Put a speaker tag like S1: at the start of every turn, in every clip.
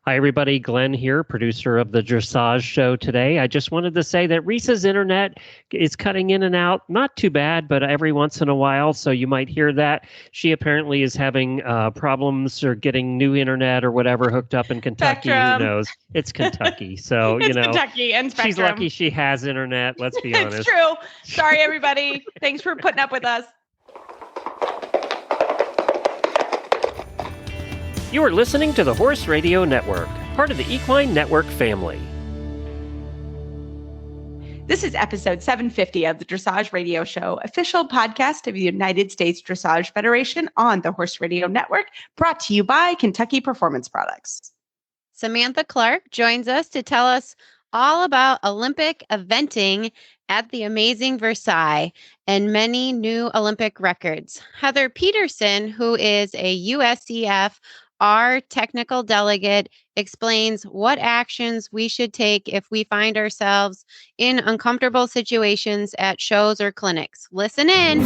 S1: Hi, everybody. Glenn here, producer of the Dressage show today. I just wanted to say that Risa's internet is cutting in and out. Not too bad, but every once in a while. So you might hear that. She apparently is having problems or getting new internet or whatever hooked up in Kentucky.
S2: Spectrum.
S1: Who knows? It's Kentucky. So,
S2: it's Kentucky and Spectrum.
S1: She's lucky she has internet. Let's be honest.
S2: It's true. Sorry, everybody. Thanks for putting up with us.
S1: You are listening to the Horse Radio Network, part of the Equine Network family.
S2: This is episode 750 of the Dressage Radio Show, official podcast of the United States Dressage Federation on the Horse Radio Network, brought to you by Kentucky Performance Products.
S3: Samantha Clark joins us to tell us all about Olympic eventing at the amazing Versailles and many new Olympic records. Heather Peterson, who is a USEF R Technical Delegate, explains what actions we should take if we find ourselves in uncomfortable situations at shows or clinics. Listen in.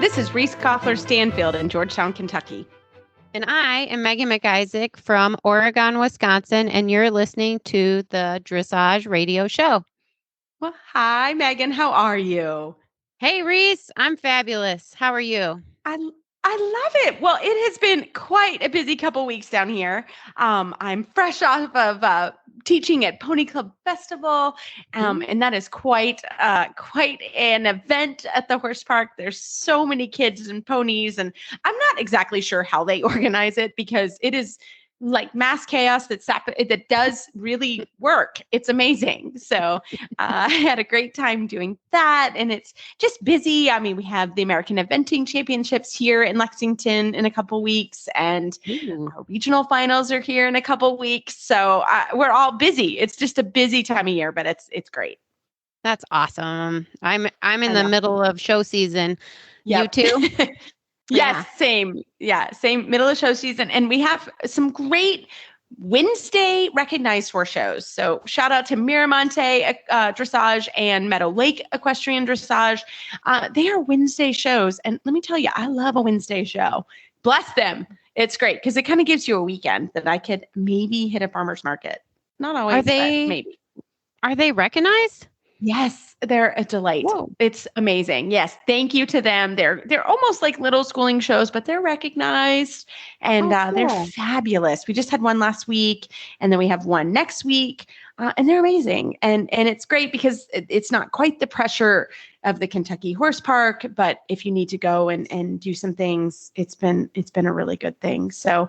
S2: This is Reese Koffler-Stanfield in Georgetown, Kentucky.
S3: And I am Megan McIsaac from Oregon, Wisconsin, and you're listening to the Dressage Radio Show.
S2: Well, hi, Megan. How are you?
S3: Hey, Reese. I'm fabulous. How are you?
S2: I love it. Well, it has been quite a busy couple weeks down here. I'm fresh off of teaching at Pony Club Festival, and that is quite an event at the horse park. There's so many kids and ponies, and I'm not exactly sure how they organize it because it is like mass chaos that does really work. It's amazing. So I had a great time doing that, and it's just busy. I mean, we have the American Eventing Championships here in Lexington in a couple weeks, and our regional finals are here in a couple weeks. So we're all busy. It's just a busy time of year, but it's great.
S3: That's awesome. I'm in the middle of show season.
S2: Yep.
S3: You too?
S2: Yes, same. Yeah, same middle of show season. And we have some great Wednesday recognized horse shows. So shout out to Miramonte Dressage and Meadow Lake Equestrian Dressage. They are Wednesday shows. And let me tell you, I love a Wednesday show. Bless them. It's great because it kind of gives you a weekend that I could maybe hit a farmer's market. Not always, but maybe.
S3: Are they recognized?
S2: Yes, they're a delight. Whoa. It's amazing. Yes, thank you to them. They're almost like little schooling shows, but they're recognized and
S3: cool.
S2: They're fabulous. We just had one last week, and then we have one next week, and they're amazing. And it's great because it's not quite the pressure of the Kentucky Horse Park, but if you need to go and do some things, it's been a really good thing. So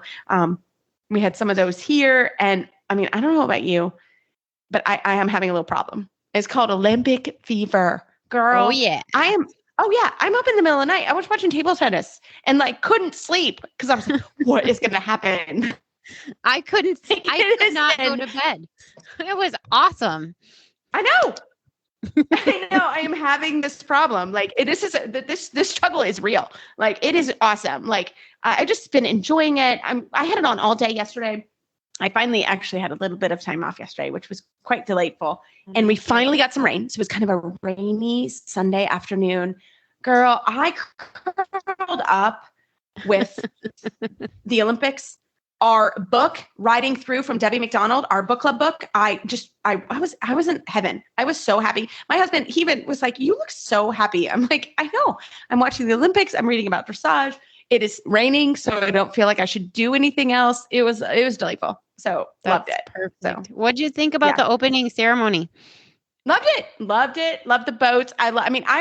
S2: we had some of those here, and I mean, I don't know about you, but I am having a little problem. It's called Olympic fever, girl.
S3: Oh yeah.
S2: I'm up in the middle of the night. I was watching table tennis and couldn't sleep because I was like, what is going to happen?
S3: I could not go to bed. It was awesome.
S2: I know. I am having this problem. This struggle is real. It is awesome. I just been enjoying it. I had it on all day yesterday. I finally actually had a little bit of time off yesterday, which was quite delightful. And we finally got some rain. So it was kind of a rainy Sunday afternoon. Girl, I curled up with the Olympics. Our book, Riding Through from Debbie McDonald, our book club book. I was in heaven. I was so happy. My husband, he even was like, you look so happy. I'm like, I know. I'm watching the Olympics. I'm reading about dressage. It is raining, so I don't feel like I should do anything else. It was delightful. So loved it.
S3: Perfect.
S2: So,
S3: what'd you think about the opening ceremony?
S2: Loved it. Loved the boats. I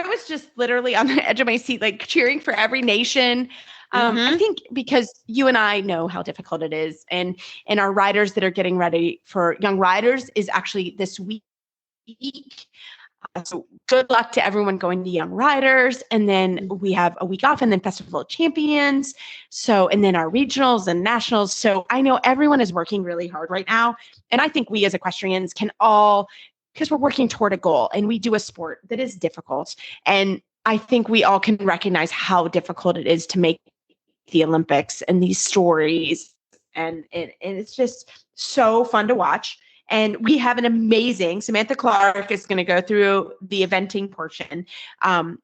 S2: was just literally on the edge of my seat, cheering for every nation. I think because you and I know how difficult it is, and our riders that are getting ready for Young Riders is actually this week. So good luck to everyone going to Young Riders. And then we have a week off and then Festival of Champions. So, and then our regionals and nationals. So I know everyone is working really hard right now. And I think we as equestrians can all, because we're working toward a goal and we do a sport that is difficult. And I think we all can recognize how difficult it is to make the Olympics and these stories. And it's just so fun to watch. And we have an amazing Samantha Clark is going to go through the eventing portion.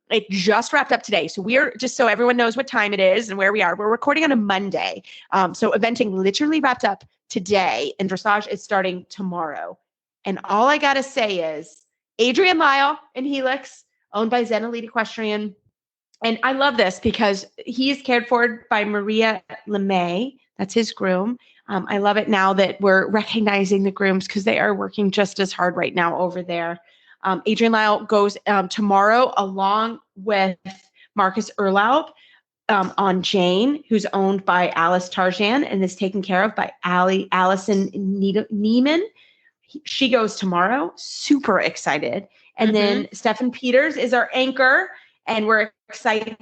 S2: It just wrapped up today. So we are, just so everyone knows what time it is and where we are, we're recording on a Monday. So eventing literally wrapped up today and dressage is starting tomorrow. And all I got to say is Adrian Lyle in Helix, owned by Zen Elite Equestrian. And I love this because he is cared for by Maria LeMay. That's his groom. I love it now that we're recognizing the grooms because they are working just as hard right now over there. Adrian Lyle goes tomorrow along with Marcus Urlaub on Jane, who's owned by Alice Tarjan and is taken care of by Allison Neiman. She goes tomorrow. Super excited. And then Stefan Peters is our anchor. And we're excited.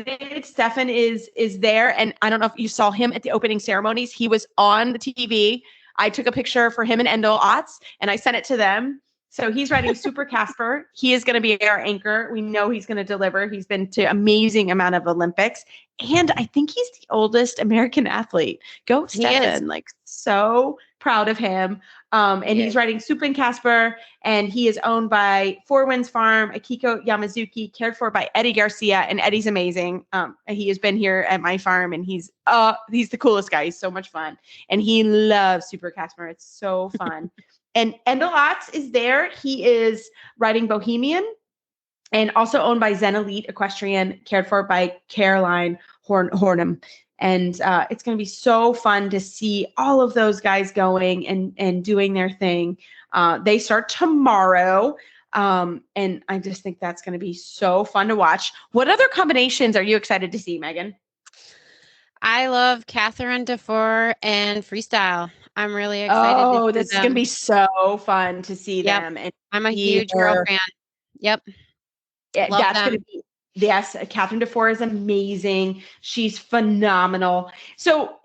S2: Stefan is there. And I don't know if you saw him at the opening ceremonies. He was on the TV. I took a picture for him and Endel Otts, and I sent it to them. So he's riding Super Casper. He is going to be our anchor. We know he's going to deliver. He's been to amazing amount of Olympics. And I think he's the oldest American athlete. Go Stefan. Like, so proud of him. And he's riding Super Casper, and he is owned by Four Winds Farm, Akiko Yamazuki, cared for by Eddie Garcia, and Eddie's amazing. He has been here at my farm, and he's the coolest guy. He's so much fun, and he loves Super Casper. It's so fun. And Endel Otts is there. He is riding Bohemian, and also owned by Zen Elite Equestrian, cared for by Caroline Hornham. And it's going to be so fun to see all of those guys going and doing their thing. They start tomorrow. And I just think that's going to be so fun to watch. What other combinations are you excited to see, Megan?
S3: I love Catherine DeFore and freestyle. I'm really excited.
S2: Oh, this is going to be so fun to see them. And
S3: I'm a huge girl fan. Yep.
S2: That's going to be. Yes, Catherine DeFore is amazing. She's phenomenal. So,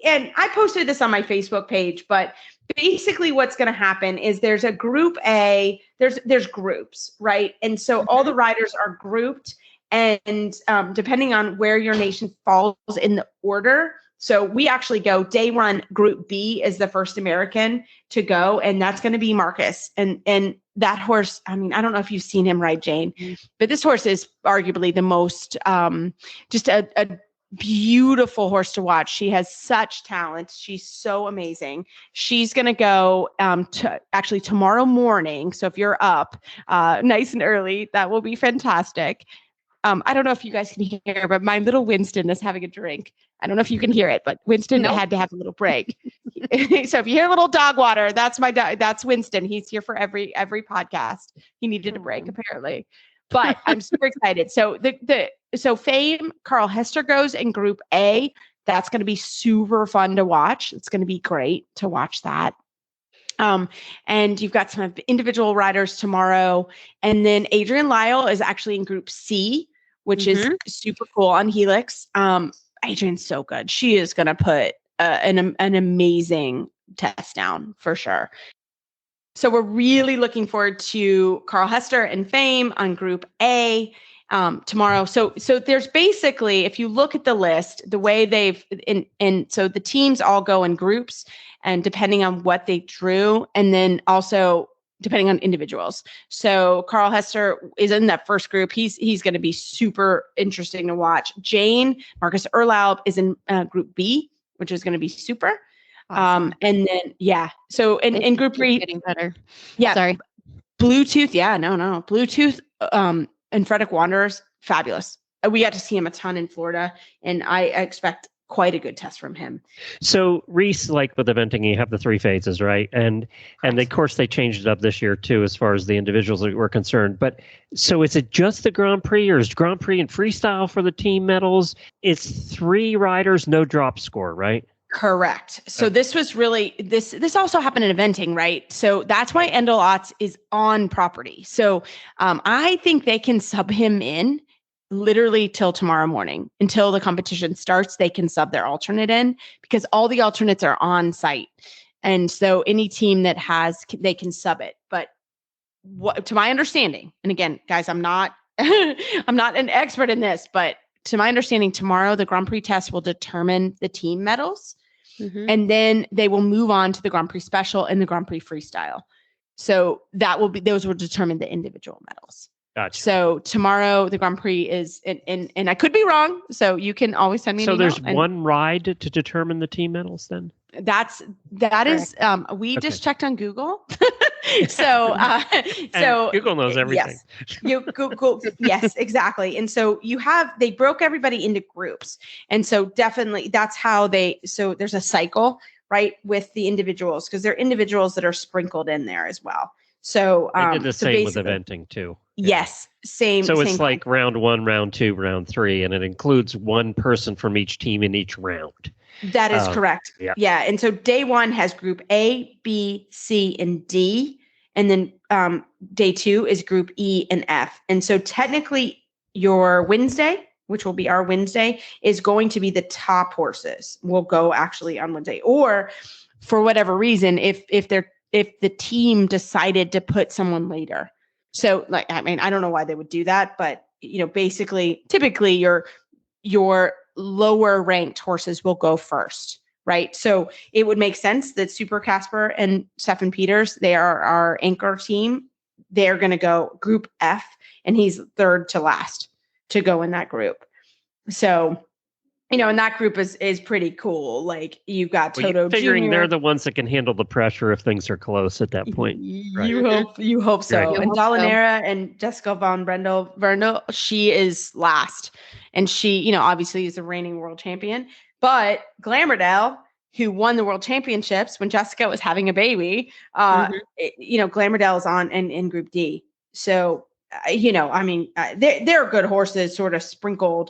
S2: and I posted this on my Facebook page, but basically what's going to happen is there's a group A, there's groups, right? And so all the riders are grouped, and depending on where your nation falls in the order. So we actually go day one, group B is the first American to go, and that's going to be Marcus. And that horse, I mean, I don't know if you've seen him ride, Jane, but this horse is arguably the most, just a beautiful horse to watch. She has such talent. She's so amazing. She's going to go actually tomorrow morning. So if you're up nice and early, that will be fantastic. I don't know if you guys can hear, but my little Winston is having a drink. I don't know if you can hear it, but Winston had to have a little break. So if you hear a little dog water, that's my dog. That's Winston. He's here for every podcast. He needed a break apparently, but I'm super excited. So so Fame, Carl Hester goes in Group A. That's going to be super fun to watch. It's going to be great to watch that. And you've got some individual riders tomorrow, and then Adrian Lyle is actually in Group C, which is super cool on Helix. Adrian's so good. She is going to put an amazing test down for sure. So we're really looking forward to Carl Hester and Fame on Group A tomorrow. So there's basically, if you look at the list, the way so the teams all go in groups, and depending on what they drew, and then also depending on individuals. So Carl Hester is in that first group. He's going to be super interesting to watch. Jane, Marcus Urlaub is in Group B, which is going to be super. Awesome. And then, so in Group 3,
S3: getting better.
S2: Yeah.
S3: Sorry.
S2: Bluetooth. Yeah, no. Bluetooth and Frederick Wanderers, fabulous. We got to see him a ton in Florida, and I expect quite a good test from him.
S1: So Reese, like with eventing, you have the 3 phases, right? And of course they changed it up this year too, as far as the individuals were concerned. But so is it just the Grand Prix, or is Grand Prix and freestyle for the team medals? It's 3 riders, no drop score, right?
S2: Correct. So this was really, this also happened in eventing, right? So that's why Endel Otts is on property. So I think they can sub him in literally till tomorrow morning. Until the competition starts, they can sub their alternate in, because all the alternates are on site. And so any team that they can sub it. But to my understanding, and again, guys, I'm not I'm not an expert in this, but to my understanding, tomorrow the Grand Prix test will determine the team medals.
S3: Mhm.
S2: And then they will move on to the Grand Prix Special and the Grand Prix Freestyle. So those will determine the individual medals.
S1: Gotcha.
S2: So tomorrow the Grand Prix is, and I could be wrong. So you can always send me an email.
S1: So there's one ride to determine the team medals then?
S2: That is, we just checked on Google. so
S1: Google knows everything.
S2: Yes, you Google. Yes, exactly. And so they broke everybody into groups. And so definitely that's how so there's a cycle, right, with the individuals, because there are individuals that are sprinkled in there as well. So
S1: they did the same with eventing too.
S2: Yes, same.
S1: So it's
S2: same
S1: like round 1, round 2, round 3, and it includes one person from each team in each round.
S2: That is correct.
S1: Yeah.
S2: And so day 1 has group A, B, C, and D. And then day 2 is group E and F. And so technically your Wednesday, which will be our Wednesday, is going to be the top horses will go actually on Wednesday. Or for whatever reason, if the team decided to put someone later. So I don't know why they would do that, but basically, typically your lower ranked horses will go first, right? So it would make sense that Super Casper and Stefan Peters, they are our anchor team. They're going to go group F, and he's third to last to go in that group. So, and that group is pretty cool. Like you've got Toto
S1: figuring
S2: Jr.
S1: they're the ones that can handle the pressure if things are close at that point. Right.
S2: You hope so.
S1: Right.
S2: And Dalanera and Jessica von Brendel, she is last. And she, obviously is the reigning world champion. But Glamourdale, who won the world championships when Jessica was having a baby, Glamourdale is on in Group D. So, they're good horses sort of sprinkled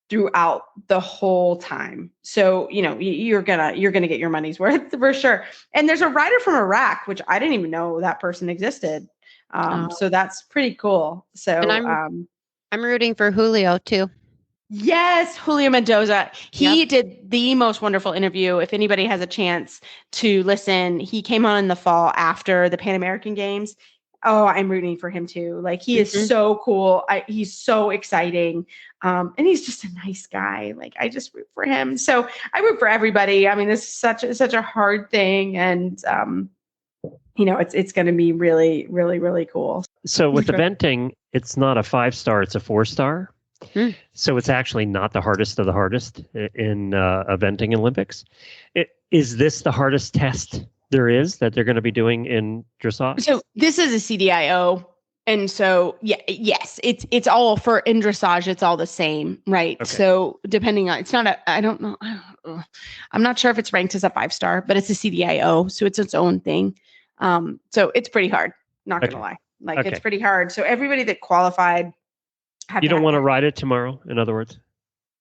S2: throughout the whole time. So, you're gonna get your money's worth for sure. And there's a rider from Iraq, which I didn't even know that person existed. So that's pretty cool. So
S3: and I'm rooting for Julio too.
S2: Yes, Julio Mendoza. He did the most wonderful interview. If anybody has a chance to listen, he came on in the fall after the Pan American Games. Oh, I'm rooting for him too. Like he is so cool. He's so exciting. And he's just a nice guy. Like I just root for him. So I root for everybody. I mean, this is such a hard thing. And, it's going to be really, really, really cool.
S1: So with eventing, it's not a 5-star, it's a 4-star. So it's actually not the hardest of the hardest in eventing Olympics. Is this the hardest test there is that they're going to be doing in dressage?
S2: So this is a CDIO. And so, yes, it's all for in dressage. It's all the same, right? Okay. So depending on, it's not I don't know. I'm not sure if it's ranked as a 5-star, but it's a CDIO. So it's its own thing. So it's pretty hard. Not going to lie. It's pretty hard. So everybody that qualified.
S1: You don't want to ride it tomorrow, in other words?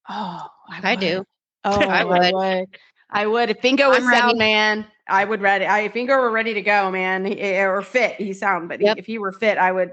S2: Oh,
S3: I do.
S2: Oh, I would. If Bingo was sound, man, I would ride it. If Bingo were ready to go, man, or fit, he's sound. But if he were fit, I would,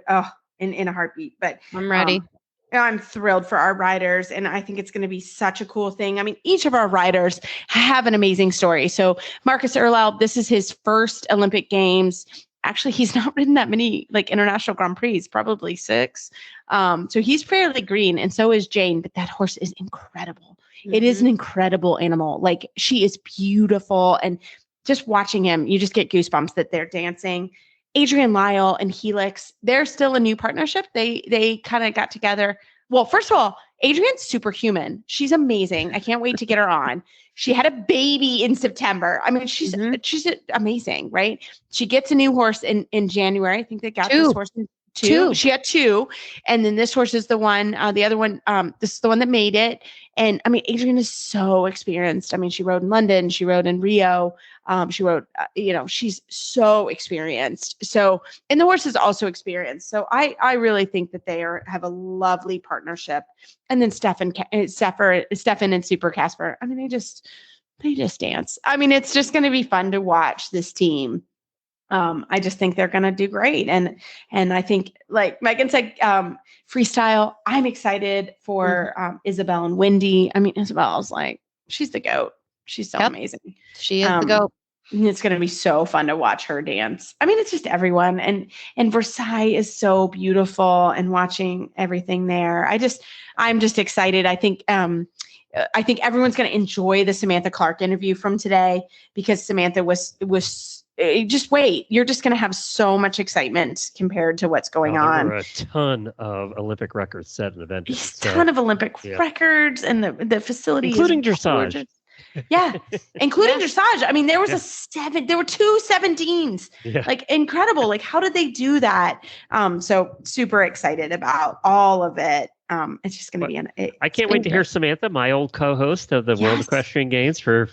S2: in a heartbeat. But
S3: I'm ready.
S2: I'm thrilled for our riders. And I think it's going to be such a cool thing. I mean, each of our riders have an amazing story. So Marcus Erlau, this is his first Olympic Games. Actually, he's not ridden that many international Grand Prix, probably 6. So he's fairly green, and so is Jane, but that horse is incredible. Mm-hmm. It is an incredible animal. Like she is beautiful, and just watching him, you just get goosebumps that they're dancing. Adrian Lyle and Helix, they're still a new partnership. They kind of got together. Well, first of all, Adrian's superhuman. She's amazing. I can't wait to get her on. She had a baby in September. I mean, she's amazing, right? She gets a new horse in January. I think they got this horse in 2. She had 2. And then this horse is the one, the other one, this is the one that made it. And I mean, Adrian is so experienced. I mean, she rode in London, she rode in Rio. She rode, she's so experienced. So, and the horse is also experienced. So I really think that they have a lovely partnership. And then Stefan and Super Casper. I mean, they just dance. I mean, it's just going to be fun to watch this team. I just think they're going to do great. And I think, like Megan said, freestyle, I'm excited for Isabel and Wendy. I mean, Isabel's she's the GOAT. She's so amazing.
S3: She is the GOAT.
S2: It's going to be so fun to watch her dance. I mean, it's just everyone. And Versailles is so beautiful, and watching everything there. I'm just excited. I think everyone's going to enjoy the Samantha Clark interview from today, because Samantha was just wait. You're just going to have so much excitement compared to what's going on.
S1: There were a ton of Olympic records set and evented.
S2: A ton of Olympic records, and the facility,
S1: including dressage.
S2: Gorgeous. Yeah, including dressage. I mean, there were 2 17s.
S1: Yeah.
S2: Like, incredible. Like, how did they do that? So super excited about all of it. It's just going to be
S1: I can't wait to hear Samantha, my old co-host of the World Equestrian Games for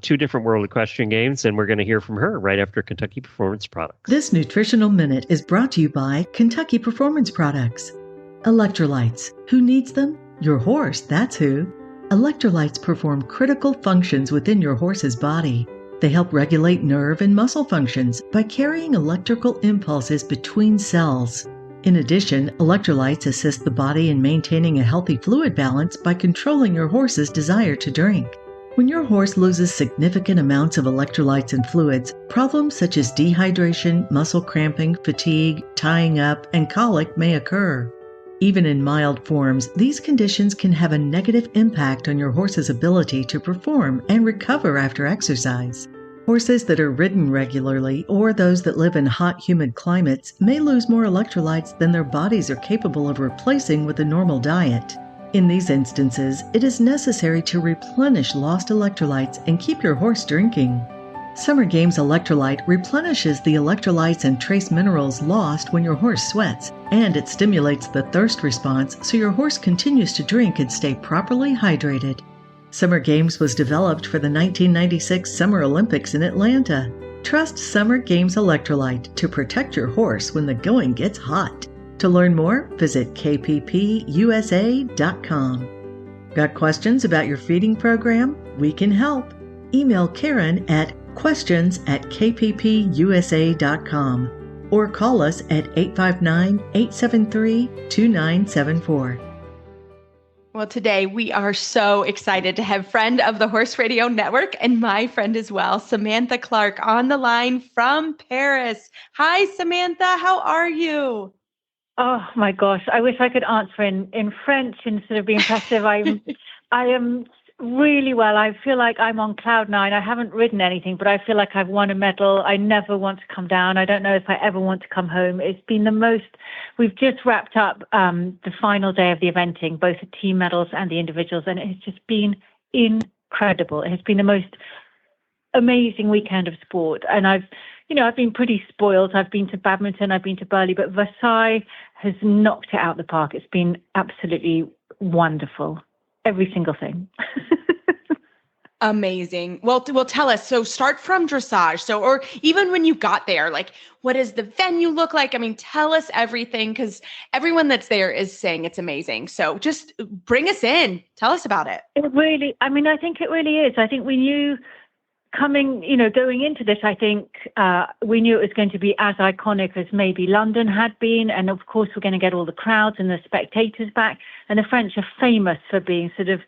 S1: 2 different World Equestrian Games, and we're going to hear from her right after Kentucky Performance Products.
S4: This Nutritional Minute is brought to you by Kentucky Performance Products. Electrolytes. Who needs them? Your horse, that's who. Electrolytes perform critical functions within your horse's body. They help regulate nerve and muscle functions by carrying electrical impulses between cells. In addition, electrolytes assist the body in maintaining a healthy fluid balance by controlling your horse's desire to drink. When your horse loses significant amounts of electrolytes and fluids, problems such as dehydration, muscle cramping, fatigue, tying up, and colic may occur. Even in mild forms, these conditions can have a negative impact on your horse's ability to perform and recover after exercise. Horses that are ridden regularly, or those that live in hot, humid climates, may lose more electrolytes than their bodies are capable of replacing with a normal diet. In these instances, it is necessary to replenish lost electrolytes and keep your horse drinking. Summer Games Electrolyte replenishes the electrolytes and trace minerals lost when your horse sweats, and it stimulates the thirst response so your horse continues to drink and stay properly hydrated. Summer Games was developed for the 1996 Summer Olympics in Atlanta. Trust Summer Games Electrolyte to protect your horse when the going gets hot. To learn more, visit kppusa.com. Got questions about your feeding program? We can help. Email Karen at questions@kppusa.com or call us at 859-873-2974.
S2: Well, today we are so excited to have friend of the Horse Radio Network and my friend as well, Samantha Clark, on the line from Paris. Hi, Samantha. How are you?
S5: Oh my gosh! I wish I could answer in French instead of being passive. I am really well. I feel like I'm on cloud 9. I haven't ridden anything, but I feel like I've won a medal. I never want to come down. I don't know if I ever want to come home. It's been the most. We've just wrapped up the final day of the eventing, both the team medals and the individuals, and it's just been incredible. It has been the most amazing weekend of sport, and I've been pretty spoiled. I've been to badminton, I've been to Burley, but Versailles has knocked it out of the park. It's been absolutely wonderful. Every single thing.
S2: Amazing. Well, tell us. So start from dressage. Or even when you got there, like, what does the venue look like? I mean, tell us everything, because everyone that's there is saying it's amazing. So just bring us in. Tell us about it.
S5: I think it really is. I think we knew going into this, I think we knew it was going to be as iconic as maybe London had been. And of course, we're going to get all the crowds and the spectators back. And the French are famous for being sort of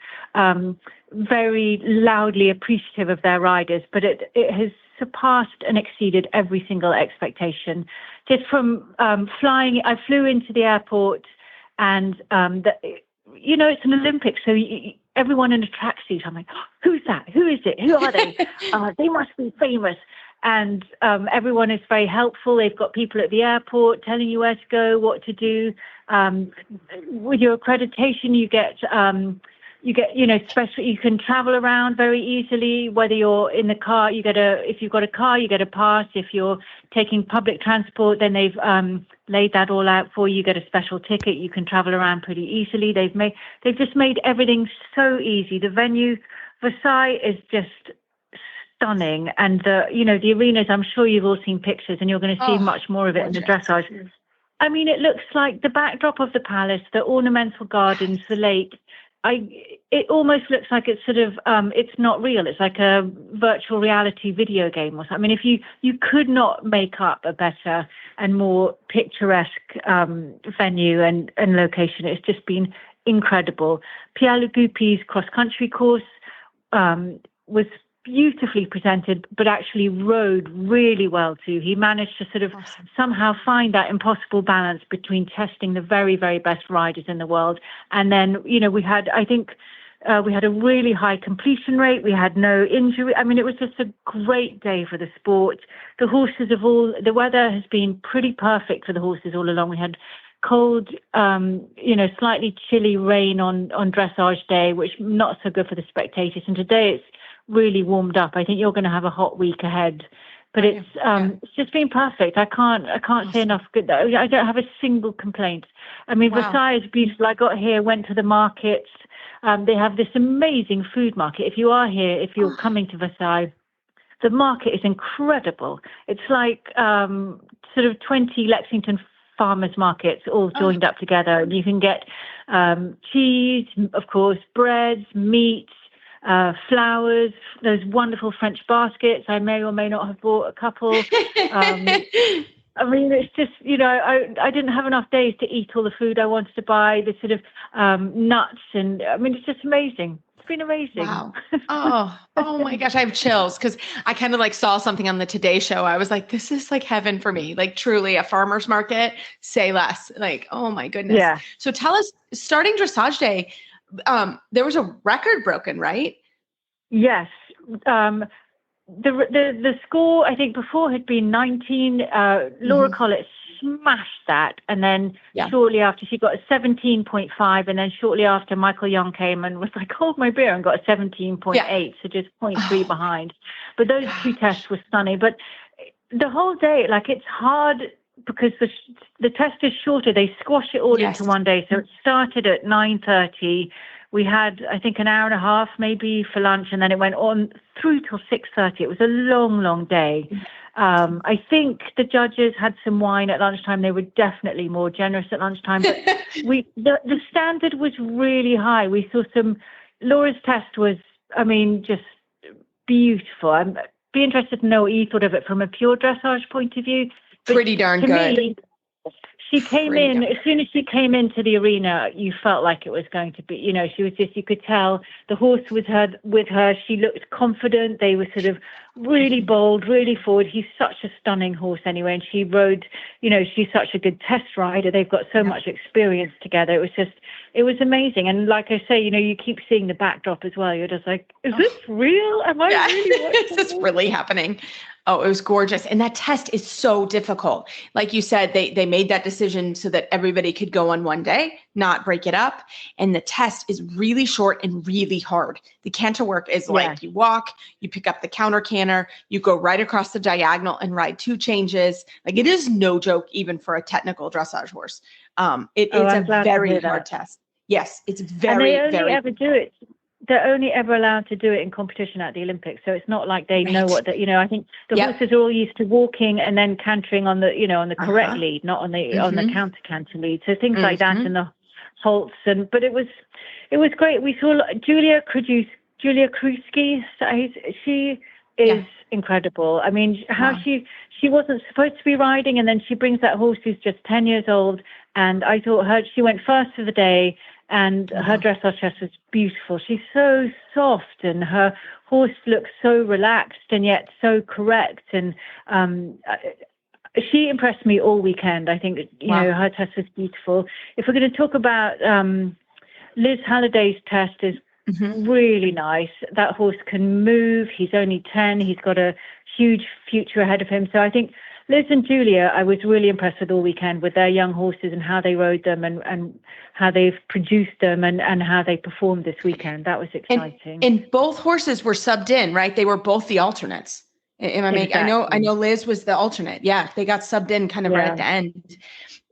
S5: very loudly appreciative of their riders. But it has surpassed and exceeded every single expectation. Just from flying, I flew into the airport and, it's an Olympics. So everyone in a tracksuit, I'm like, who's that? Who is it? Who are they? They must be famous. And everyone is very helpful. They've got people at the airport telling you where to go, what to do. With your accreditation, you get special. You can travel around very easily. Whether you're in the car, if you've got a car, you get a pass. If you're taking public transport, then they've laid that all out for you. You get a special ticket. You can travel around pretty easily. They've just made everything so easy. The venue, Versailles, is just stunning, and the arenas. I'm sure you've all seen pictures, and you're going to see much more of it in the dressage. I mean, it looks like the backdrop of the palace, the ornamental gardens, the lake. It almost looks like it's sort of, it's not real. It's like a virtual reality video game or something. I mean, if you could not make up a better and more picturesque venue and location. It's just been incredible. Pierre Le Goupil's cross-country course was beautifully presented, but actually rode really well too. He managed to sort of somehow find that impossible balance between testing the very, very best riders in the world. And then, we had a really high completion rate. We had no injury. I mean, it was just a great day for the sport. The horses the weather has been pretty perfect for the horses all along. We had cold, slightly chilly rain on dressage day, which not so good for the spectators. And today it's really warmed up. I think you're going to have a hot week ahead, but it's just been perfect. I can't say enough good. I don't have a single complaint. I mean, Versailles is beautiful. I got here, went to the markets. They have this amazing food market. If you're coming to Versailles, the market is incredible. It's like sort of 20 Lexington farmers markets all joined up together. And you can get cheese, of course, breads, meats, flowers, those wonderful French baskets. I may or may not have bought a couple. I mean, it's just, I didn't have enough days to eat all the food I wanted to buy, the sort of nuts. And I mean, it's just amazing. It's been amazing.
S2: Wow. Oh my gosh. I have chills because I kind of like saw something on the Today Show. I was like, this is like heaven for me. Like truly a farmer's market, say less. Like, oh my goodness.
S5: Yeah.
S2: So tell us, starting Dressage Day, there was a record broken, right?
S5: Yes. The score, I think before had been 19. Laura Collett smashed that. And then shortly after she got a 17.5. And then shortly after Michael Young came and was like, hold my beer, and got a 17.8. So just 0.3 behind. But those two tests were stunning. But the whole day, like it's hard because the test is shorter. They squash it all into one day. So it started at 9:30. We had, I think, an hour and a half maybe for lunch, and then it went on through till 6:30. It was a long, long day. I think the judges had some wine at lunchtime. They were definitely more generous at lunchtime, but the standard was really high. We saw Laura's test was, I mean, just beautiful. I'd be interested to know what you thought of it from a pure dressage point of view. But
S2: pretty darn good.
S5: Me, she came in, as soon as she came into the arena, you felt like it was going to be, she was just, you could tell the horse was with her. She looked confident. They were sort of really bold, really forward. He's such a stunning horse anyway. And she rode, she's such a good test rider. They've got so much experience together. It was amazing. And like I say, you keep seeing the backdrop as well. You're just like, is this real? Am I really watching
S2: Is this really happening? Oh, it was gorgeous. And that test is so difficult. Like you said, they made that decision so that everybody could go on one day, not break it up. And the test is really short and really hard. The canter work is like you walk, you pick up the counter canter, you go right across the diagonal and ride 2 changes. Like it is no joke, even for a technical dressage horse. It's a very hard test. Yes, it's very,
S5: and they only ever do it. They're only ever allowed to do it in competition at the Olympics. So it's not like they know what I think the horses are all used to walking and then cantering on the, on the correct lead, not on the counter canter lead. So things like that and the halts. But it was great. We saw Julia Krusky. She is incredible. I mean, how she wasn't supposed to be riding, and then she brings that horse who's just 10 years old. And I thought she went first for the day. And her dressage test was beautiful. She's so soft, and her horse looks so relaxed and yet so correct. And she impressed me all weekend. I think her test was beautiful. If we're going to talk about Liz Halliday's test, is really nice. That horse can move. He's only 10. He's got a huge future ahead of him. So I think Liz and Julia, I was really impressed with all weekend with their young horses and how they rode them and how they've produced them and how they performed this weekend. That was exciting.
S2: And both horses were subbed in, right? They were both the alternates. I know Liz was the alternate. Yeah, they got subbed in kind of right at the end.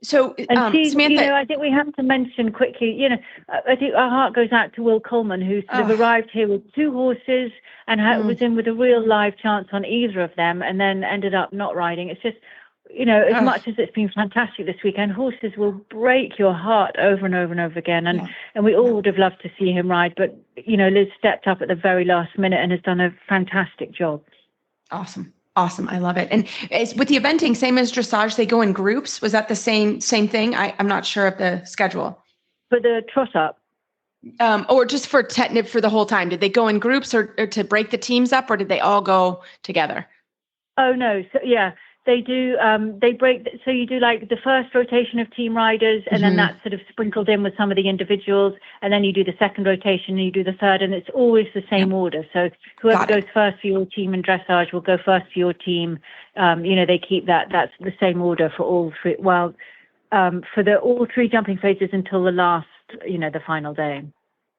S2: So, Samantha,
S5: I think we have to mention quickly, I think our heart goes out to Will Coleman, who sort of arrived here with 2 horses and was in with a real live chance on either of them, and then ended up not riding. It's just, as much as it's been fantastic this weekend, horses will break your heart over and over and over again. And we all would have loved to see him ride, but, Liz stepped up at the very last minute and has done a fantastic job.
S2: Awesome. I love it. And with the eventing, same as dressage, they go in groups. Was that the same thing? I'm not sure of the schedule.
S5: For the trot up.
S2: Or just for the whole time? Did they go in groups or to break the teams up, or did they all go together?
S5: Oh, no. So, yeah, they do. They break. So you do like the first rotation of team riders, and then that's sort of sprinkled in with some of the individuals. And then you do the second rotation and you do the third. And it's always the same order. So whoever goes first for your team in dressage will go first for your team. They keep that. That's the same order for all three. Well, for all three jumping phases until the last, the final day.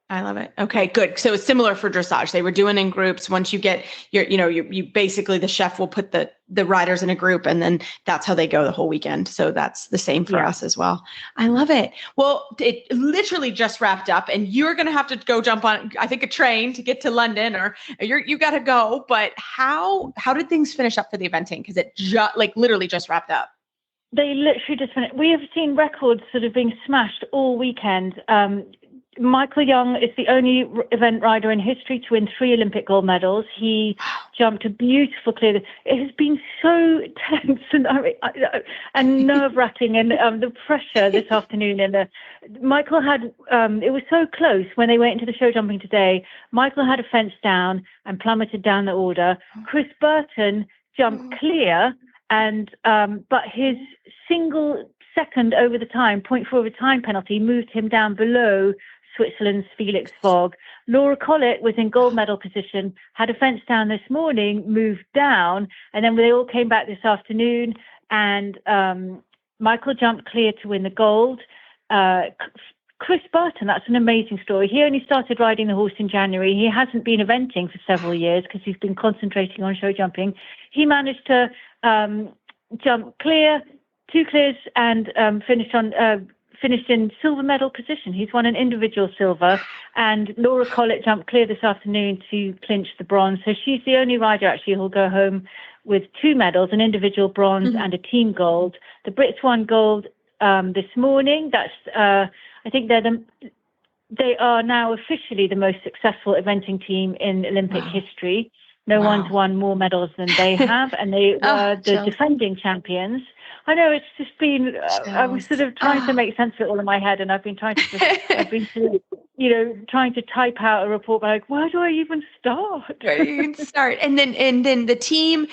S2: I love it. Okay, good. So it's similar for dressage. They were doing in groups. Once you get you basically, the chef will put the riders in a group, and then that's how they go the whole weekend. So that's the same for us as well. I love it. Well, it literally just wrapped up, and you're going to have to go jump on, I think, a train to get to London, or you got to go. But how did things finish up for the eventing? Because it literally just wrapped up.
S5: They literally just finished. We have seen records sort of being smashed all weekend. Michael Young is the only event rider in history to win 3 Olympic gold medals. He jumped a beautiful clear. It has been so tense and nerve-wracking, and the pressure this afternoon. And Michael had, it was so close when they went into the show jumping today. Michael had a fence down and plummeted down the order. Chris Burton jumped clear, and but his single second over the time, 0.4 over time penalty, moved him down below Switzerland's Felix Vogt. Laura Collett was in gold medal position, had a fence down this morning, moved down, and then they all came back this afternoon, and Michael jumped clear to win the gold. Chris Burton, that's an amazing story. He only started riding the horse in January. He hasn't been eventing for several years because he's been concentrating on show jumping. He managed to jump clear, 2 clears, and finished in silver medal position. He's won an individual silver, and Laura Collett jumped clear this afternoon to clinch the bronze. So she's the only rider actually who'll go home with 2 medals, an individual bronze and a team gold. The Brits won gold this morning. That's I think they are now officially the most successful eventing team in Olympic history. No one's won more medals than they have, and they were the defending champions. I know, it's just been, I was sort of trying to make sense of it all in my head, and I've been trying to trying to type out a report, but where do I even start?
S2: Where do you even start? And then the team,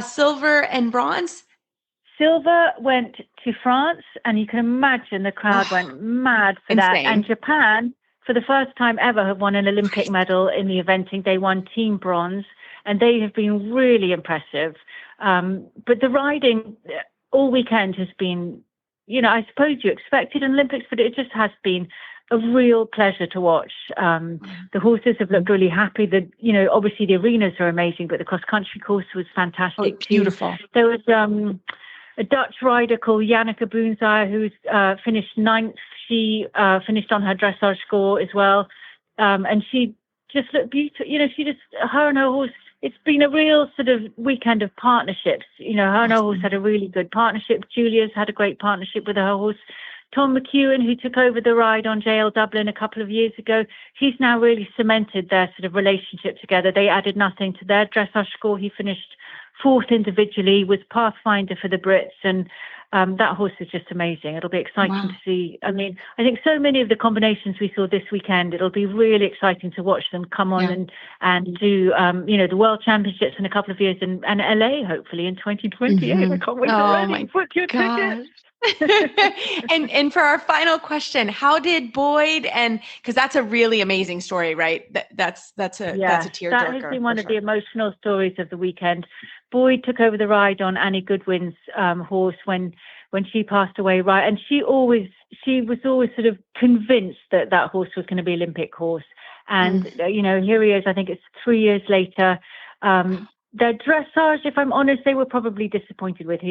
S2: silver and bronze?
S5: Silver went to France, and you can imagine the crowd went mad for that. And Japan, for the first time ever, have won an Olympic medal in the eventing. They won team bronze, and they have been really impressive. But the riding all weekend has been, I suppose you expected an Olympics, but it just has been a real pleasure to watch. The horses have looked really happy. Obviously the arenas are amazing, but the cross-country course was fantastic.
S2: Oh, beautiful.
S5: There was a Dutch rider called Janneke Boonzaar who's finished 9th. She finished on her dressage score as well. And she just looked beautiful. Her and her horse, it's been a real sort of weekend of partnerships. Her and her horse had a really good partnership. Julia's had a great partnership with her horse. Tom McEwen, who took over the ride on JL Dublin a couple of years ago, he's now really cemented their sort of relationship together. They added nothing to their dressage score. He finished 4th individually, was Pathfinder for the Brits, and that horse is just amazing. It'll be exciting to see. I mean, I think so many of the combinations we saw this weekend, it'll be really exciting to watch them come on and do, the World Championships in a couple of years, and LA hopefully in 2028. I can't wait already. Book your tickets.
S2: and for our final question, how did Boyd, and because that's a really amazing story, right? That's a tearjerker.
S5: That has been one of the emotional stories of the weekend. Boyd took over the ride on Annie Goodwin's horse when she passed away, right? And she was always sort of convinced that horse was going to be an Olympic horse. And here he is. I think it's 3 years later. Their dressage, if I'm honest, they were probably disappointed with.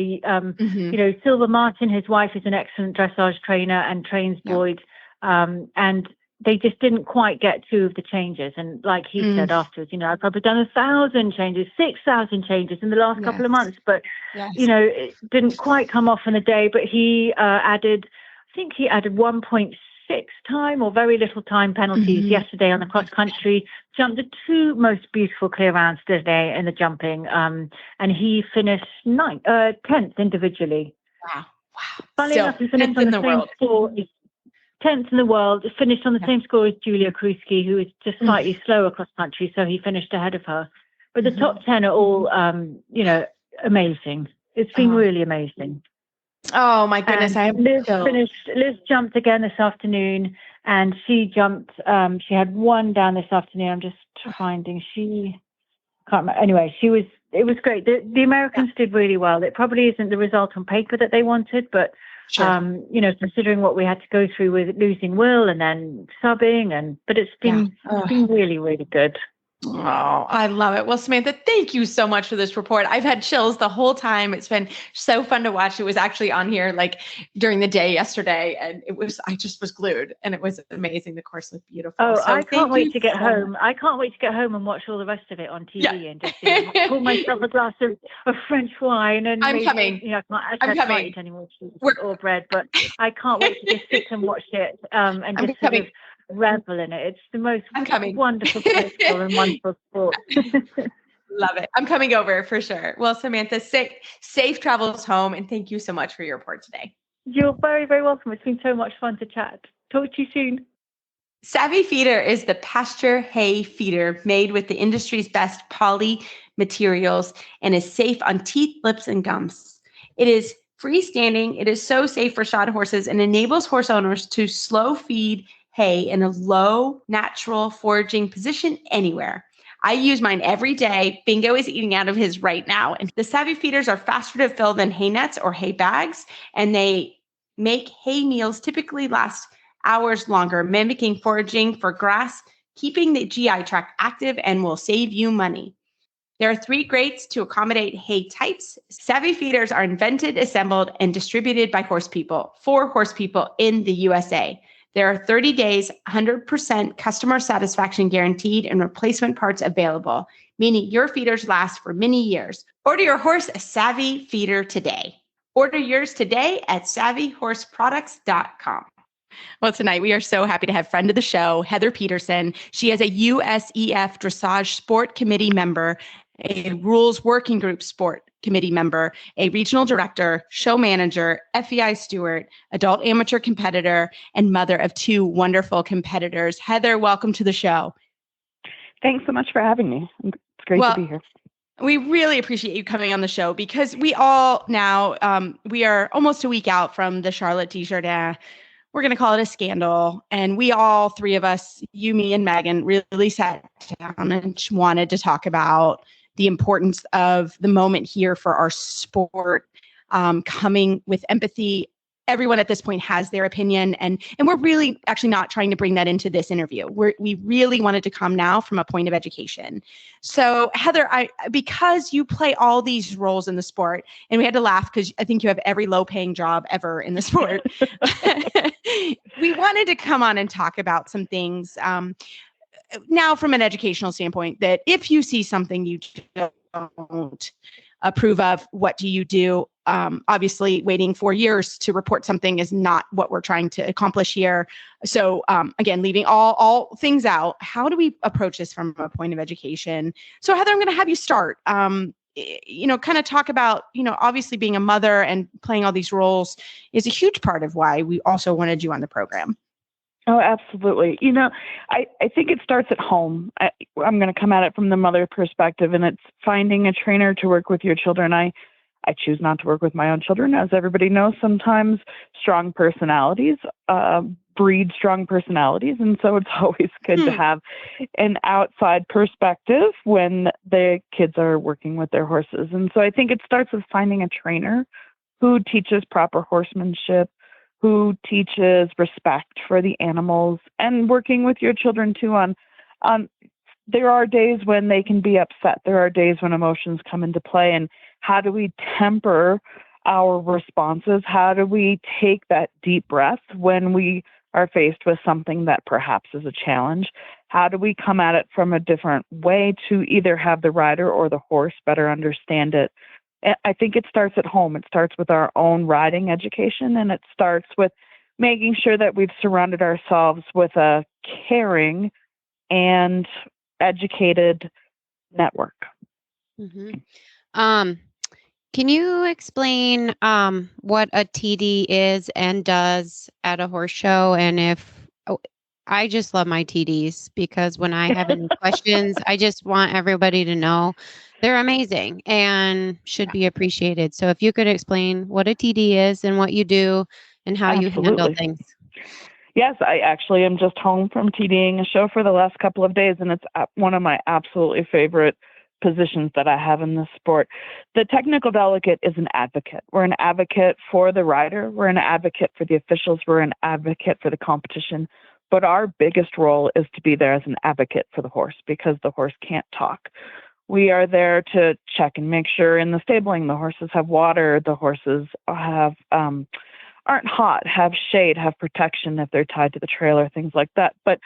S5: Silver Martin, his wife, is an excellent dressage trainer and trains Boyd. And they just didn't quite get 2 of the changes. And like he said afterwards, I've probably done 1,000 changes, 6,000 changes in the last couple of months. But, it didn't quite come off in a day. But he added 1.6 time or very little time penalties yesterday on the cross country, jumped the 2 most beautiful clear rounds today in the jumping, and he finished 10th individually.
S2: Wow.
S5: Funny enough, he finished on the same score. 10th in the world, finished on the same score as Julia Kruski, who is just slightly slower cross country, so he finished ahead of her. But the top 10 are all, amazing. It's been really amazing.
S2: Oh my goodness!
S5: Liz jumped again this afternoon, and she jumped. She had one down this afternoon. I'm just finding she can't remember. Anyway, it was great. The Americans did really well. It probably isn't the result on paper that they wanted, but considering what we had to go through with losing Will and then subbing, but it's been really, really good.
S2: Oh, I love it. Well, Samantha, thank you so much for this report. I've had chills the whole time. It's been so fun to watch. It was actually on here like during the day yesterday, and I just was glued, and it was amazing. The course looked beautiful.
S5: Oh, so I can't wait to get home. I can't wait to get home and watch all the rest of it on TV and just pour myself a glass of French wine. And
S2: I'm coming.
S5: I can't eat any more cheese or bread, but I can't wait to just sit and watch it and just sort of revel in it. It's the most wonderful, beautiful, and wonderful sport.
S2: Love it. I'm coming over for sure. Well, Samantha, safe travels home, and thank you so much for your report today.
S5: You're very, very welcome. It's been so much fun to chat. Talk to you soon.
S2: Savvy Feeder is the pasture hay feeder made with the industry's best poly materials and is safe on teeth, lips, and gums. It is freestanding. It is so safe for shod horses and enables horse owners to slow feed hay in a low, natural foraging position anywhere. I use mine every day. Bingo is eating out of his right now. And the Savvy Feeders are faster to fill than hay nets or hay bags, and they make hay meals typically last hours longer, mimicking foraging for grass, keeping the GI tract active, and will save you money. There are 3 grades to accommodate hay types. Savvy Feeders are invented, assembled, and distributed by horse people for horse people in the USA. There are 30 days, 100% customer satisfaction guaranteed, and replacement parts available, meaning your feeders last for many years. Order your horse a Savvy Feeder today. Order yours today at savvyhorseproducts.com. Well, tonight we are so happy to have friend of the show, Heather Peterson. She is a USEF Dressage Sport Committee member, a Rules Working Group Sport Committee member, a regional director, show manager, FEI steward, adult amateur competitor, and mother of 2 wonderful competitors. Heather, welcome to the show.
S6: Thanks so much for having me. It's great to be here.
S2: We really appreciate you coming on the show because we all now, we are almost a week out from the Charlotte Desjardins. We're going to call it a scandal. And we all 3 of us, you, me, and Megan, really sat down and wanted to talk about the importance of the moment here for our sport, coming with empathy. Everyone at this point has their opinion, and we're really actually not trying to bring that into this interview. We really wanted to come now from a point of education. So Heather, because you play all these roles in the sport, and we had to laugh because I think you have every low-paying job ever in the sport. We wanted to come on and talk about some things. Now, from an educational standpoint, that if you see something you don't approve of, what do you do? Obviously, waiting 4 years to report something is not what we're trying to accomplish here. So again, leaving all things out, how do we approach this from a point of education? So Heather, I'm going to have you start, kind of talk about, obviously being a mother and playing all these roles is a huge part of why we also wanted you on the program.
S6: Oh, absolutely. I think it starts at home. I'm going to come at it from the mother perspective, and it's finding a trainer to work with your children. I choose not to work with my own children. As everybody knows, sometimes strong personalities breed strong personalities. And so it's always good to have an outside perspective when the kids are working with their horses. And so I think it starts with finding a trainer who teaches proper horsemanship, who teaches respect for the animals, and working with your children too on there are days when they can be upset. There are days when emotions come into play, and how do we temper our responses? How do we take that deep breath when we are faced with something that perhaps is a challenge? How do we come at it from a different way to either have the rider or the horse better understand it? I think it starts at home. It starts with our own riding education, and it starts with making sure that we've surrounded ourselves with a caring and educated network.
S3: Mm-hmm. Can you explain what a TD is and does at a horse show? And I just love my TDs because when I have any questions, I just want everybody to know they're amazing and should be appreciated. So if you could explain what a TD is and what you do and how you handle
S6: Absolutely.
S3: things.
S6: Yes, I actually am just home from TDing a show for the last couple of days, and it's one of my absolutely favorite positions that I have in this sport. The technical delegate is an advocate. We're an advocate for the rider. We're an advocate for the officials. We're an advocate for the competition. But our biggest role is to be there as an advocate for the horse because the horse can't talk. We are there to check and make sure in the stabling the horses have water, the horses have aren't hot, have shade, have protection if they're tied to the trailer, things like that. But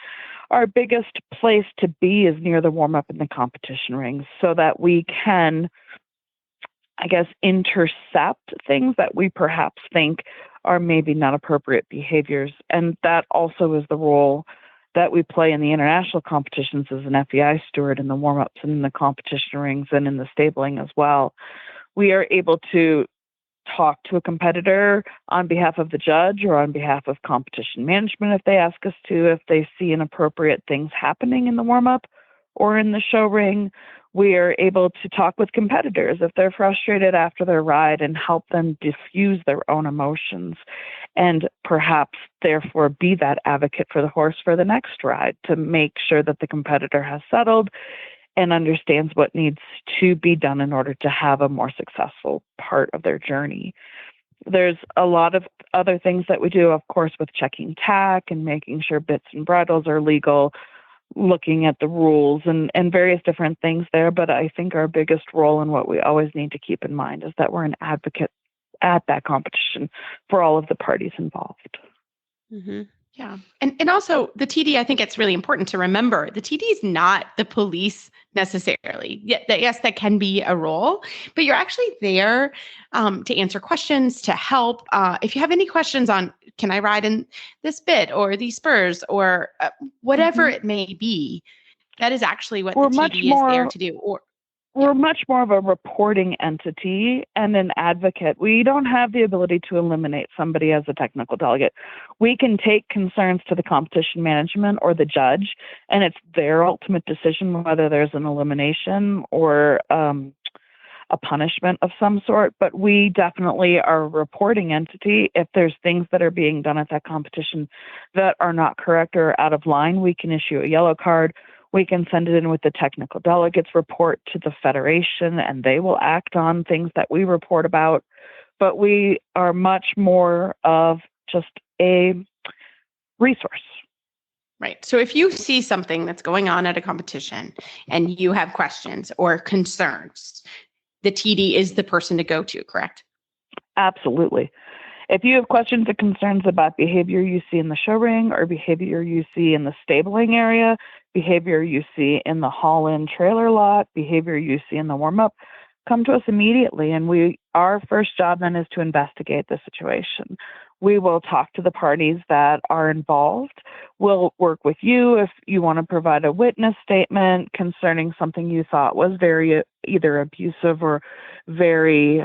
S6: our biggest place to be is near the warm-up and the competition rings so that we can, I guess, intercept things that we perhaps think are maybe not appropriate behaviors. And that also is the role that we play in the international competitions as an FEI steward in the warm-ups and in the competition rings and in the stabling as well. We are able to talk to a competitor on behalf of the judge or on behalf of competition management if they ask us to, if they see inappropriate things happening in the warm-up or in the show ring. We are able to talk with competitors if they're frustrated after their ride and help them diffuse their own emotions and perhaps therefore be that advocate for the horse for the next ride to make sure that the competitor has settled and understands what needs to be done in order to have a more successful part of their journey. There's a lot of other things that we do, of course, with checking tack and making sure bits and bridles are legal, looking at the rules and various different things there. But I think our biggest role and what we always need to keep in mind is that we're an advocate at that competition for all of the parties involved.
S3: Mm-hmm.
S2: Yeah. And also the TD, I think it's really important to remember the TD is not the police necessarily. Yes, that can be a role, but you're actually there to answer questions, to help. If you have any questions on, can I ride in this bit or these spurs or whatever it may be, that is actually what the TD is there to do.
S6: We're much more of a reporting entity and an advocate. We don't have the ability to eliminate somebody as a technical delegate. We can take concerns to the competition management or the judge, and it's their ultimate decision whether there's an elimination or a punishment of some sort. But we definitely are a reporting entity. If there's things that are being done at that competition that are not correct or out of line, we can issue a yellow card. We can send it in with the technical delegates report to the federation, and they will act on things that we report about. But we are much more of just a resource.
S2: Right. So if you see something that's going on at a competition and you have questions or concerns, the TD is the person to go to, correct?
S6: Absolutely. If you have questions or concerns about behavior you see in the show ring or behavior you see in the stabling area, behavior you see in the haul-in trailer lot, behavior you see in the warm-up, come to us immediately. And our first job then is to investigate the situation. We will talk to the parties that are involved. We'll work with you if you want to provide a witness statement concerning something you thought was very either abusive or very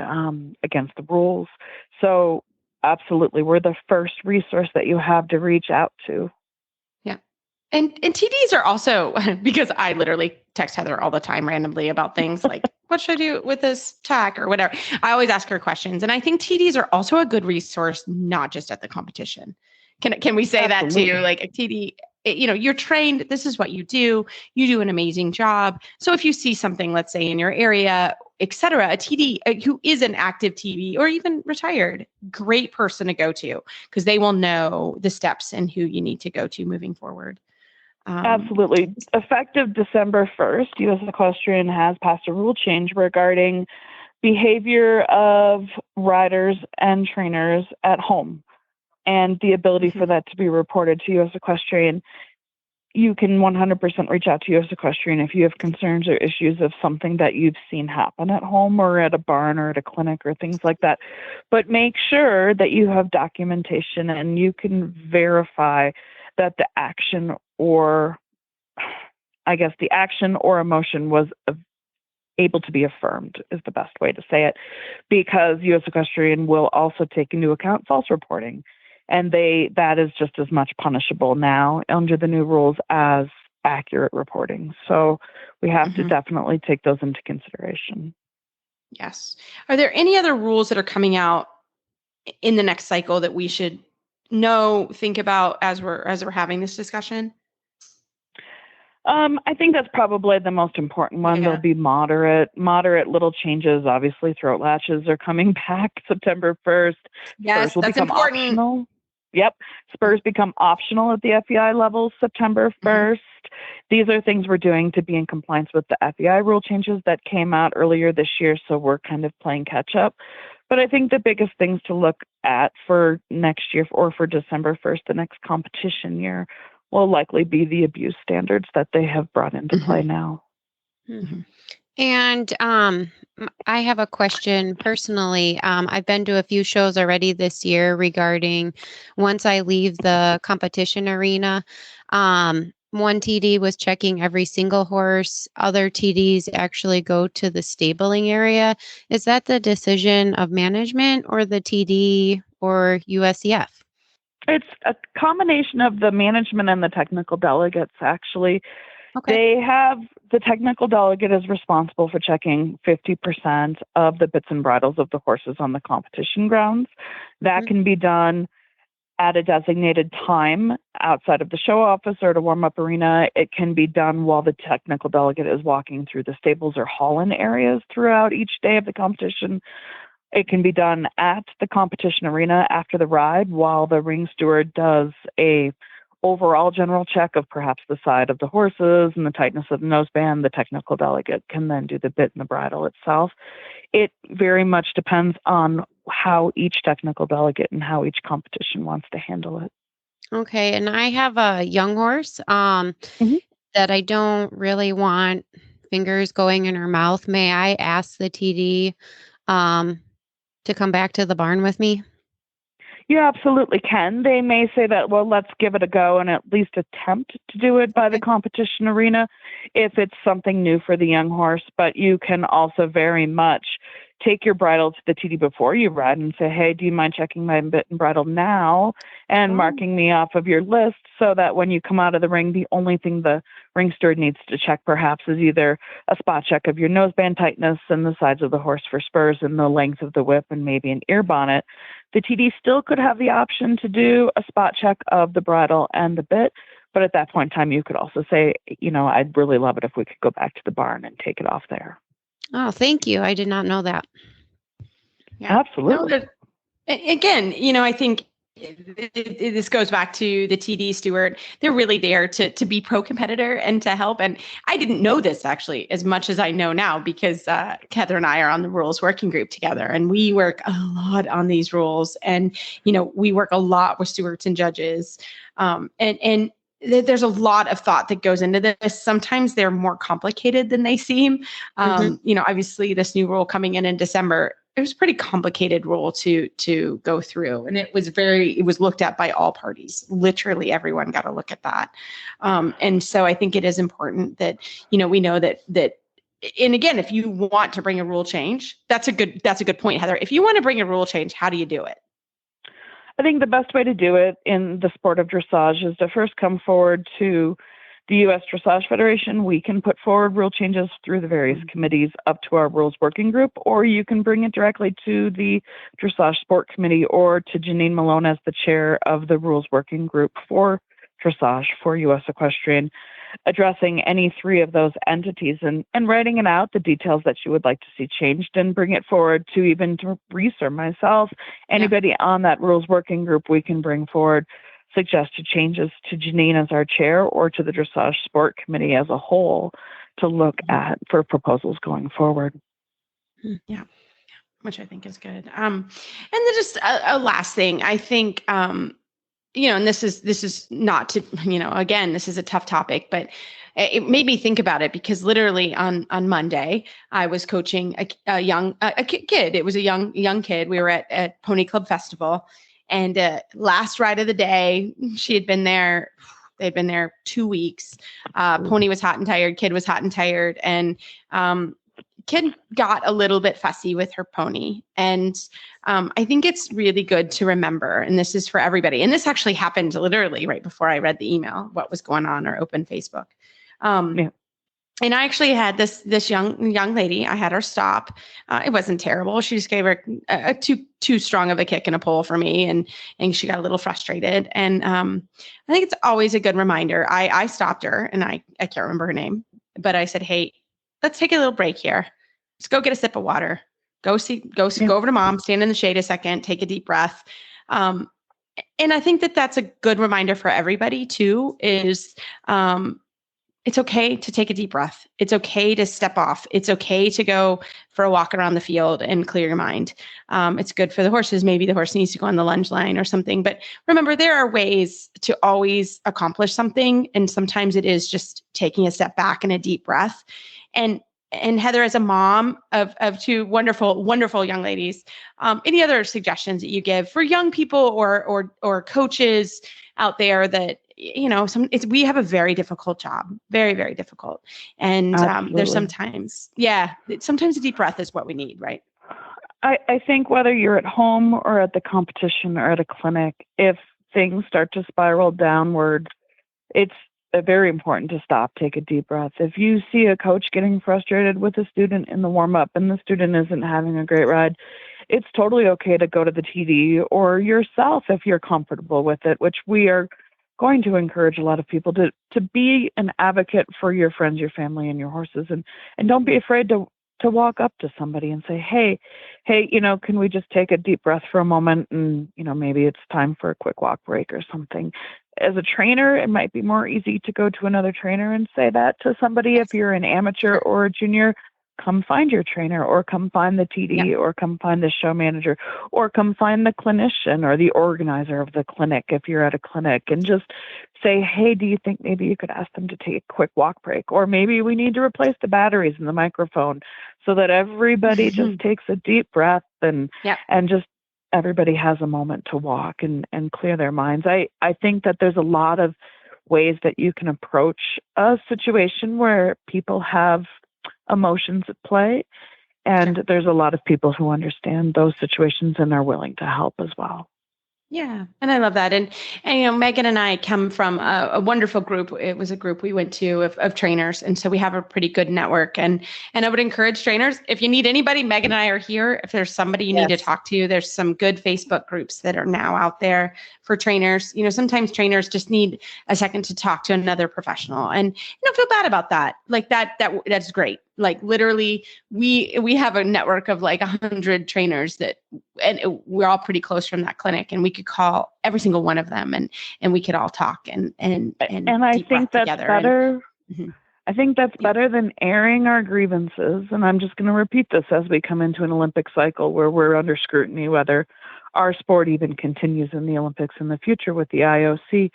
S6: against the rules. So absolutely, we're the first resource that you have to reach out to.
S2: Yeah. And TDs are also, because I literally text Heather all the time randomly about things like, what should I do with this tack or whatever? I always ask her questions. And I think TDs are also a good resource, not just at the competition. Can we say
S6: Absolutely.
S2: that too? Like a TD, you're trained, this is what you do an amazing job. So if you see something, let's say in your area, et cetera, a TD who is an active TD or even retired, great person to go to because they will know the steps and who you need to go to moving forward.
S6: Absolutely. Effective December 1st, U.S. Equestrian has passed a rule change regarding behavior of riders and trainers at home and the ability for that to be reported to U.S. Equestrian. You can 100% reach out to U.S. Equestrian if you have concerns or issues of something that you've seen happen at home or at a barn or at a clinic or things like that. But make sure that you have documentation and you can verify that the action or emotion was able to be affirmed is the best way to say it, because U.S. Equestrian will also take into account false reporting. And that is just as much punishable now under the new rules as accurate reporting. So we have to definitely take those into consideration.
S2: Yes. Are there any other rules that are coming out in the next cycle that we should think about as we're having this discussion?
S6: I think that's probably the most important one.
S2: Yeah.
S6: There'll be moderate little changes. Obviously, throat latches are coming back September 1st.
S2: Yes,
S6: Spurs will
S2: that's
S6: become
S2: important.
S6: optional. Yep. Spurs become optional at the FEI levels September 1st. These are things we're doing to be in compliance with the FEI rule changes that came out earlier this year. So we're kind of playing catch up. But I think the biggest things to look at for next year or for December 1st, the next competition year, will likely be the abuse standards that they have brought into play now.
S3: And I have a question personally. I've been to a few shows already this year regarding once I leave the competition arena. One TD was checking every single horse. Other TDs actually go to the stabling area. Is that the decision of management or the TD or USEF?
S6: It's a combination of the management and the technical delegates, actually.
S3: Okay.
S6: The technical delegate is responsible for checking 50% of the bits and bridles of the horses on the competition grounds. That can be done at a designated time outside of the show office or at a warm-up arena. It can be done while the technical delegate is walking through the stables or haul-in areas throughout each day of the competition. It can be done at the competition arena after the ride while the ring steward does a overall general check of perhaps the side of the horses and the tightness of the noseband. The technical delegate can then do the bit and the bridle itself. It very much depends on how each technical delegate and how each competition wants to handle it.
S3: Okay. And I have a young horse that I don't really want fingers going in her mouth. May I ask the TD to come back to the barn with me?
S6: You absolutely can. They may say that, well, let's give it a go and at least attempt to do it by the competition arena if it's something new for the young horse. But you can also very much take your bridle to the TD before you ride and say, hey, do you mind checking my bit and bridle now and marking me off of your list so that when you come out of the ring, the only thing the ring steward needs to check perhaps is either a spot check of your noseband tightness and the sides of the horse for spurs and the length of the whip and maybe an ear bonnet. The TD still could have the option to do a spot check of the bridle and the bit. But at that point in time, you could also say, I'd really love it if we could go back to the barn and take it off there.
S3: Oh, thank you. I did not know that.
S2: Yeah,
S6: absolutely.
S2: No, again, I think this goes back to the TD steward. They're really there to be pro-competitor and to help. And I didn't know this actually as much as I know now because Heather and I are on the rules working group together, and we work a lot on these rules. And we work a lot with stewards and judges, and there's a lot of thought that goes into this. Sometimes they're more complicated than they seem. Obviously this new rule coming in December, it was a pretty complicated rule to go through. And it was looked at by all parties. Literally everyone got a look at that. And so I think it is important that, we know that, and again, if you want to bring a rule change, that's a good point, Heather. If you want to bring a rule change, how do you do it?
S6: I think the best way to do it in the sport of dressage is to first come forward to the U.S. Dressage Federation. We can put forward rule changes through the various committees up to our rules working group, or you can bring it directly to the Dressage Sport Committee or to Janine Malone as the chair of the rules working group for dressage for U.S. Equestrian, addressing any three of those entities and writing it out, the details that you would like to see changed, and bring it forward to even to Reese or myself, anybody on that rules working group. We can bring forward suggested changes to Janine as our chair or to the Dressage Sport Committee as a whole to look at for proposals going forward.
S2: Yeah, which I think is good. And then just a last thing, I think, and this is not to, again, this is a tough topic, but it made me think about it because literally on Monday, I was coaching a kid. It was a young kid. We were at Pony Club Festival, and last ride of the day, she had been there. They'd been there 2 weeks. Pony was hot and tired. Kid was hot and tired. And kid got a little bit fussy with her pony. And I think it's really good to remember, and this is for everybody. And this actually happened literally right before I read the email, what was going on or opened Facebook. And I actually had this young lady. I had her stop. It wasn't terrible. She just gave her a too strong of a kick and a pull for me, and she got a little frustrated. And I think it's always a good reminder. I stopped her, and I can't remember her name, but I said, "Hey, let's take a little break here. Let's go get a sip of water. Go over to mom. Stand in the shade a second. Take a deep breath." And I think that's a good reminder for everybody too. Is it's okay to take a deep breath. It's okay to step off. It's okay to go for a walk around the field and clear your mind. It's good for the horses. Maybe the horse needs to go on the lunge line or something. But remember, there are ways to always accomplish something. And sometimes it is just taking a step back and a deep breath. And Heather, as a mom of two wonderful, wonderful young ladies, any other suggestions that you give for young people or coaches out there that, we have a very difficult job, very, very difficult. And there's sometimes a deep breath is what we need, right?
S6: I think whether you're at home or at the competition or at a clinic, if things start to spiral downward, it's very important to stop, take a deep breath. If you see a coach getting frustrated with a student in the warm-up and the student isn't having a great ride, it's totally okay to go to the TD or yourself if you're comfortable with it, which we are going to encourage a lot of people to be an advocate for your friends, your family, and your horses. And don't be afraid to walk up to somebody and say, hey, can we just take a deep breath for a moment? And, maybe it's time for a quick walk break or something. As a trainer, it might be more easy to go to another trainer and say that to somebody. If you're an amateur or a junior, come find your trainer, or come find the TD, or come find the show manager, or come find the clinician or the organizer of the clinic if you're at a clinic, and just say, hey, do you think maybe you could ask them to take a quick walk break? Or maybe we need to replace the batteries in the microphone, so that everybody just takes a deep breath and just everybody has a moment to walk and clear their minds. I think that there's a lot of ways that you can approach a situation where people have emotions at play. And there's a lot of people who understand those situations and are willing to help as well.
S2: Yeah. And I love that. And Megan and I come from a wonderful group. It was a group we went to of trainers. And so we have a pretty good network, and I would encourage trainers, if you need anybody, Megan and I are here. If there's somebody you need to talk to, there's some good Facebook groups that are now out there for trainers. Sometimes trainers just need a second to talk to another professional, and feel bad about that. Like that's great. Like literally we have a network of like 100 trainers and we're all pretty close from that clinic, and we could call every single one of them and we could all talk and
S6: I think that's better. I think that's better than airing our grievances. And I'm just going to repeat this as we come into an Olympic cycle where we're under scrutiny, whether our sport even continues in the Olympics in the future with the IOC.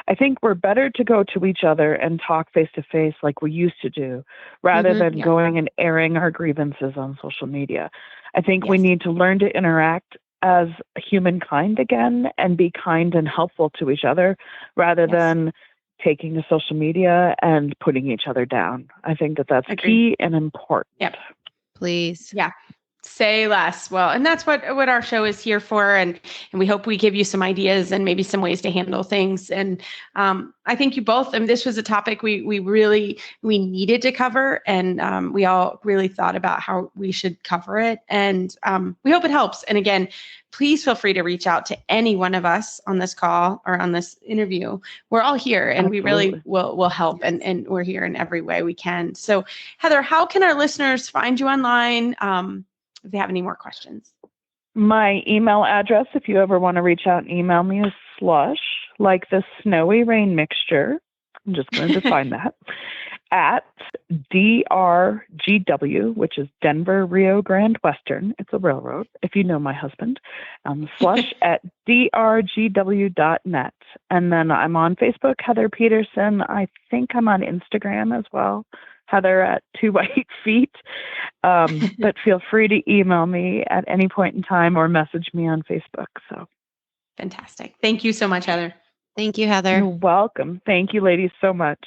S6: I think we're better to go to each other and talk face to face like we used to do, rather than going and airing our grievances on social media. I think we need to learn to interact as humankind again and be kind and helpful to each other, rather than taking to social media and putting each other down. I think that's key and important.
S2: Yep.
S3: Please.
S2: Yeah. Say less. Well, and that's what our show is here for. And we hope we give you some ideas and maybe some ways to handle things. And I think you both, and this was a topic we needed to cover. And we all really thought about how we should cover it. And we hope it helps. And again, please feel free to reach out to any one of us on this call or on this interview. We're all here, and we really will help. And we're here in every way we can. So Heather, how can our listeners find you online? If they have any more questions.
S6: My email address, if you ever want to reach out and email me, is slush, like the snowy rain mixture. I'm just going to define that. At DRGW, which is Denver Rio Grande Western. It's a railroad, if you know my husband. Slush at drgw.net. And then I'm on Facebook, Heather Peterson. I think I'm on Instagram as well, Heather at 2 White Feet. But feel free to email me at any point in time or message me on Facebook. So
S2: fantastic. Thank you so much, Heather.
S3: Thank you, Heather.
S6: You're welcome. Thank you, ladies, so much.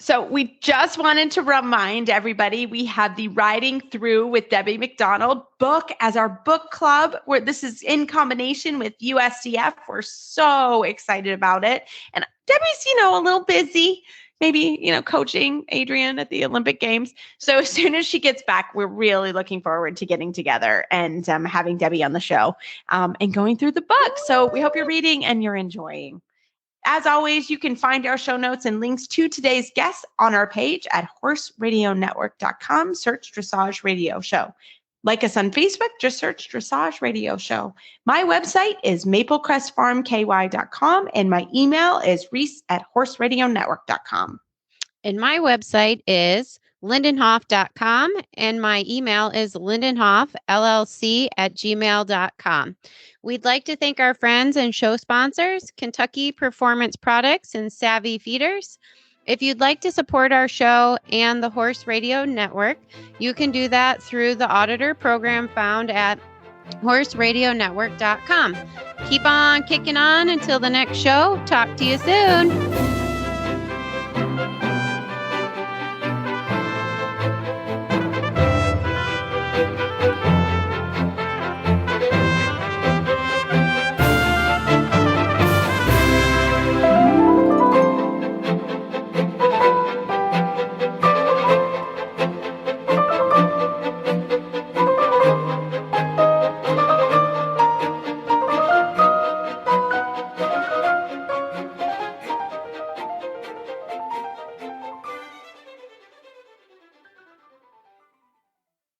S2: So we just wanted to remind everybody we have the Riding Through with Debbie McDonald book as our book club, where this is in combination with USEF. We're so excited about it. And Debbie's, a little busy, maybe, coaching Adrian at the Olympic Games. So as soon as she gets back, we're really looking forward to getting together and having Debbie on the show and going through the book. So we hope you're reading and you're enjoying. As always, you can find our show notes and links to today's guests on our page at horseradionetwork.com. Search Dressage Radio Show. Like us on Facebook, just search Dressage Radio Show. My website is maplecrestfarmky.com and my email is reese@horseradionetwork.com.
S3: And my website is lindenhoff.com and my email is lindenhoffllc@gmail.com. We'd like to thank our friends and show sponsors, Kentucky Performance Products and Savvy Feeders. If you'd like to support our show and the Horse Radio Network, you can do that through the auditor program found at horseradionetwork.com. Keep on kicking on until the next show. Talk to you soon.